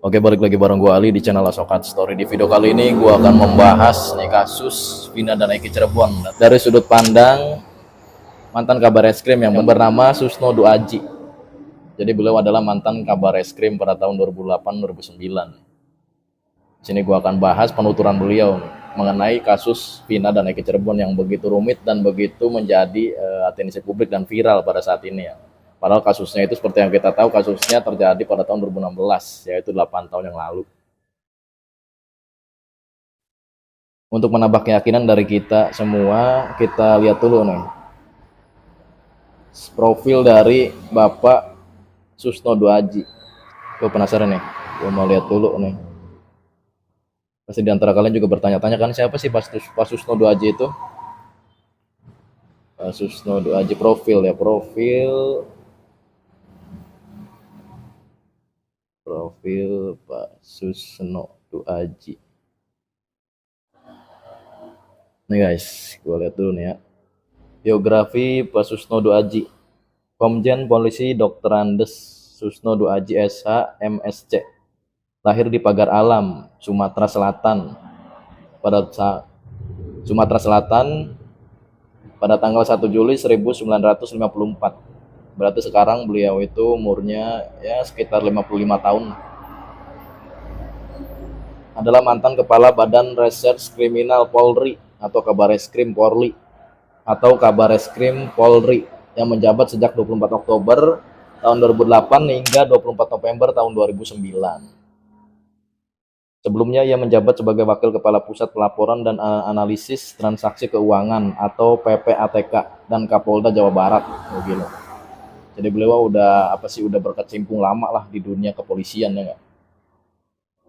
Oke, balik lagi bareng gue Ali di channel Asokat Story. Di video kali ini gue akan membahas nih kasus Vina dan Eki Cirebon dari sudut pandang mantan kabar eskrim yang bernama Susno Duaji. Jadi beliau adalah mantan kabar eskrim pada tahun 2008-2009. Di sini gue akan bahas penuturan beliau mengenai kasus Vina dan Eki Cirebon yang begitu rumit dan begitu menjadi atensi publik dan viral pada saat ini ya. Padahal kasusnya itu seperti yang kita tahu, kasusnya terjadi pada tahun 2016, yaitu 8 tahun yang lalu. Untuk menambah keyakinan dari kita semua, kita lihat dulu nih profil dari Bapak Susno Duaji. Gue penasaran nih, gue mau lihat dulu nih. Pasti di antara kalian juga bertanya-tanya kan, siapa sih Pak Susno Duaji itu? Pak Susno Duaji, profil Pak Susno Duaji. Nih guys, gue lihat dulu nih ya. Biografi Pak Susno Duaji. Komjen Polisi Dr. Andes Susno Duaji SH MSC. Lahir di Pagar Alam, Sumatera Selatan. Pada tanggal 1 Juli 1954. Berarti sekarang beliau itu umurnya ya sekitar 55 tahun. Adalah mantan Kepala Badan Reserse Kriminal Polri atau Kabareskrim Polri yang menjabat sejak 24 Oktober tahun 2008 hingga 24 November tahun 2009. Sebelumnya ia menjabat sebagai Wakil Kepala Pusat Pelaporan dan Analisis Transaksi Keuangan atau PPATK dan Kapolda Jawa Barat. Begini. Jadi beliau udah berkecimpung lama lah di dunia kepolisian ya nggak?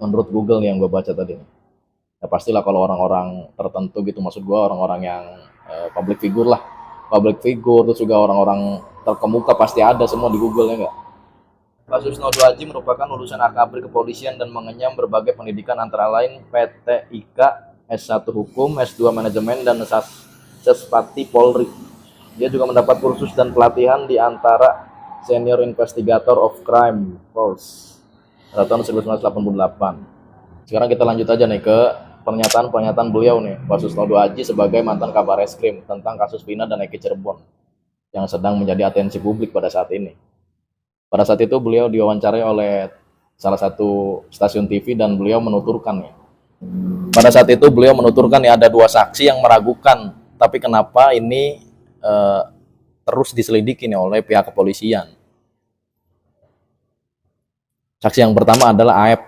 Menurut Google nih yang gue baca tadi. Ya pastilah kalau orang-orang tertentu gitu, maksud gue orang-orang yang public figure, terus juga orang-orang terkemuka pasti ada semua di Google ya nggak? Pak Susno Duaji merupakan lulusan Akabri Kepolisian dan mengenyam berbagai pendidikan antara lain PTIK, S1 Hukum, S2 Manajemen, dan Sespati Polri. Dia juga mendapat kursus dan pelatihan di antara Senior Investigator of Crime Force pada tahun 1988. Sekarang kita lanjut aja nih ke pernyataan beliau nih, Pak Susno Duaji sebagai mantan kabar eskrim tentang kasus Vina dan Eki Cirebon yang sedang menjadi atensi publik pada saat ini. Pada saat itu beliau diwawancarai oleh salah satu stasiun TV dan beliau menuturkan ya. Pada saat itu beliau menuturkan ya, ada dua saksi yang meragukan, tapi kenapa ini terus diselidiki nih oleh pihak kepolisian. Saksi yang pertama adalah Aep.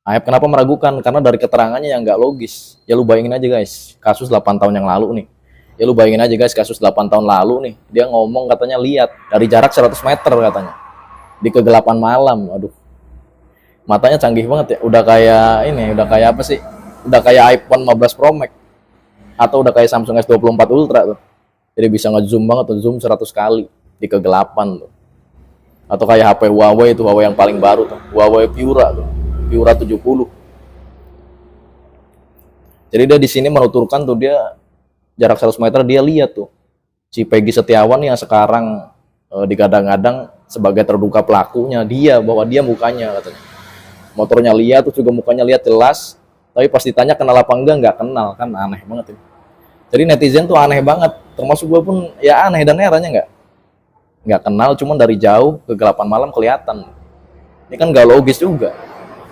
Aep kenapa meragukan? Karena dari keterangannya yang nggak logis. Ya lu bayangin aja guys, kasus 8 tahun yang lalu nih. Kasus 8 tahun lalu nih. Dia ngomong katanya lihat dari jarak 100 meter katanya. Di kegelapan malam. Aduh. Matanya canggih banget ya. Udah kayak apa sih? Udah kayak iPhone 15 Pro Max. Atau udah kayak Samsung S24 Ultra tuh. Jadi bisa nge-zoom banget tuh, zoom 100 kali di kegelapan tuh. Atau kayak HP Huawei itu, Huawei yang paling baru tuh, Huawei Pura tuh, Pura 70. Jadi dia di sini menuturkan tuh, dia jarak 100 meter dia lihat tuh si Peggy Setiawan yang sekarang digadang-gadang sebagai terduga pelakunya, bahwa dia mukanya katanya. Motornya lihat tuh juga mukanya lihat jelas, tapi pas ditanya kenal apa enggak, nggak kenal, kan aneh banget ini. Jadi netizen tuh aneh banget, termasuk gue pun ya aneh dan herannya nggak kenal, cuman dari jauh kegelapan malam kelihatan. Ini kan nggak logis juga.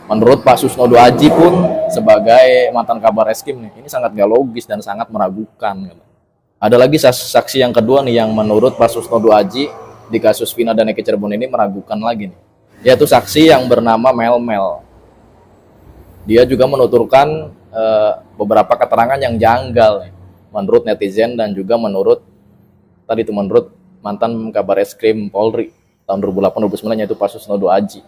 Menurut Pak Susno Duaji pun sebagai mantan kabar eskrim nih, ini sangat nggak logis dan sangat meragukan. Ada lagi saksi yang kedua nih yang menurut Pak Susno Duaji di kasus Vina dan Eki Cirebon ini meragukan lagi nih, yaitu saksi yang bernama Mel. Dia juga menuturkan beberapa keterangan yang janggal nih, menurut netizen dan juga menurut mantan kabar eskrim Polri tahun 2008-2009 yaitu Pak Susno Duaji.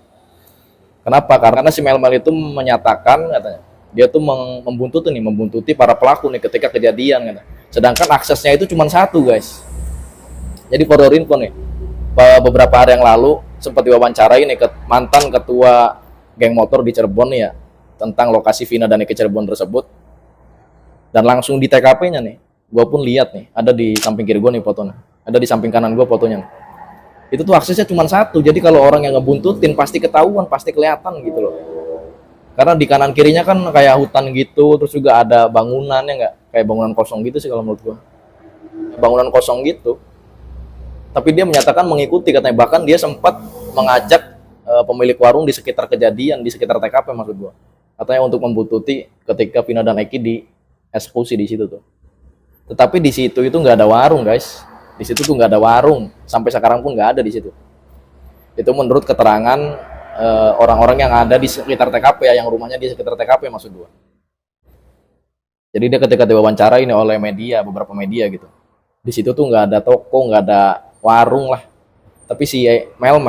Kenapa? Karena si Mel itu menyatakan katanya dia tuh membuntuti para pelaku nih ketika kejadian katanya. Sedangkan aksesnya itu cuma satu guys. Jadi for your info nih, beberapa hari yang lalu sempat diwawancarai nih mantan ketua geng motor di Cirebon nih ya, tentang lokasi Vina dan Eki Cirebon tersebut. Dan langsung di TKP-nya nih, gue pun lihat nih, ada di samping kiri gue nih fotonya, ada di samping kanan gue fotonya nih. Itu tuh aksesnya cuma satu, jadi kalau orang yang ngebuntutin pasti ketahuan, pasti kelihatan gitu loh. Karena di kanan kirinya kan kayak hutan gitu, terus juga ada bangunannya, nggak kayak bangunan kosong gitu sih kalau menurut gua, bangunan kosong gitu. Tapi dia menyatakan mengikuti katanya, bahkan dia sempat mengajak pemilik warung di sekitar kejadian, di sekitar TKP maksud gua, katanya untuk membuntuti ketika Vina dan Eki dieksekusi di situ tuh. Tetapi di situ itu nggak ada warung guys, di situ tuh nggak ada warung, sampai sekarang pun nggak ada di situ. Itu menurut keterangan orang-orang yang ada di sekitar TKP ya, yang rumahnya di sekitar TKP maksud gua. Jadi dia ketika diwawancara ini oleh media, beberapa media gitu, di situ tuh nggak ada toko, nggak ada warung lah. Tapi si Mel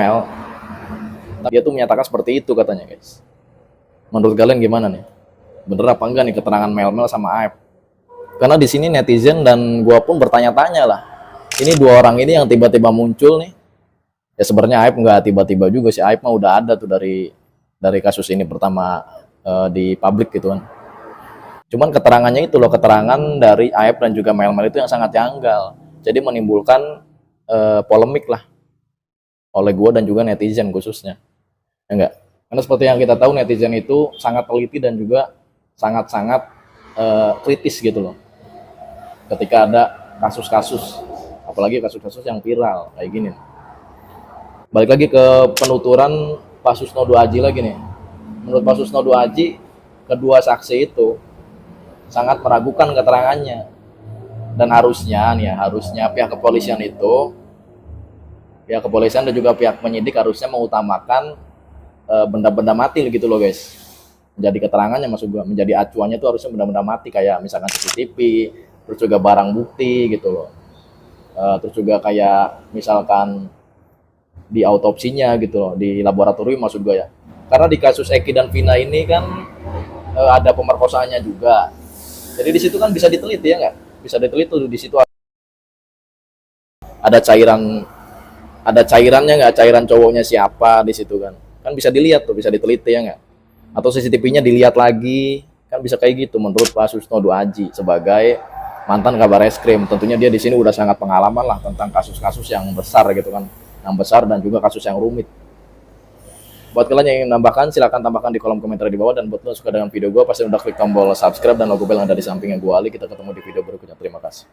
dia tuh menyatakan seperti itu katanya guys. Menurut kalian gimana nih? Bener apa enggak nih keterangan Mel sama Aep? Karena di sini netizen dan gua pun bertanya-tanya lah. Ini dua orang ini yang tiba-tiba muncul nih. Ya sebenarnya Aep nggak tiba-tiba juga sih. Aep mah udah ada tuh dari kasus ini pertama di publik gitu kan. Cuman keterangannya itu loh, keterangan dari Aep dan juga Mel itu yang sangat janggal. Jadi menimbulkan polemik lah oleh gue dan juga netizen khususnya. Ya enggak? Karena seperti yang kita tahu, netizen itu sangat teliti dan juga sangat-sangat kritis gitu loh. Ketika ada kasus-kasus, apalagi kasus-kasus yang viral kayak gini. Balik lagi ke penuturan Pak Susnodo Aji lagi nih. Menurut Pak Susnodo Aji, kedua saksi itu sangat meragukan keterangannya, dan harusnya pihak kepolisian dan juga pihak penyidik harusnya mengutamakan benda-benda mati gitu loh guys, menjadi keterangannya, maksud gua menjadi acuannya itu harusnya benda-benda mati kayak misalkan CCTV, terus juga barang bukti gitu loh, terus juga kayak misalkan di autopsinya gitu loh, di laboratorium maksud gua ya. Karena di kasus Eki dan Vina ini kan ada pemerkosaannya juga. Jadi di situ kan bisa diteliti ya nggak? Bisa diteliti tuh di situ ada cairannya nggak? Cairan cowoknya siapa di situ kan? Kan bisa dilihat tuh, bisa diteliti ya nggak? Atau CCTV-nya dilihat lagi, kan bisa kayak gitu menurut Pak Susnodo Aji sebagai mantan kabar eskrim. Tentunya dia di sini udah sangat pengalaman lah tentang kasus-kasus yang besar gitu kan, yang besar dan juga kasus yang rumit. Buat kalian yang ingin menambahkan, silahkan tambahkan di kolom komentar di bawah. Dan buat lo suka dengan video gue, pasti udah klik tombol subscribe dan logo bel yang ada di sampingnya gue Ali. Kita ketemu di video berikutnya. Terima kasih.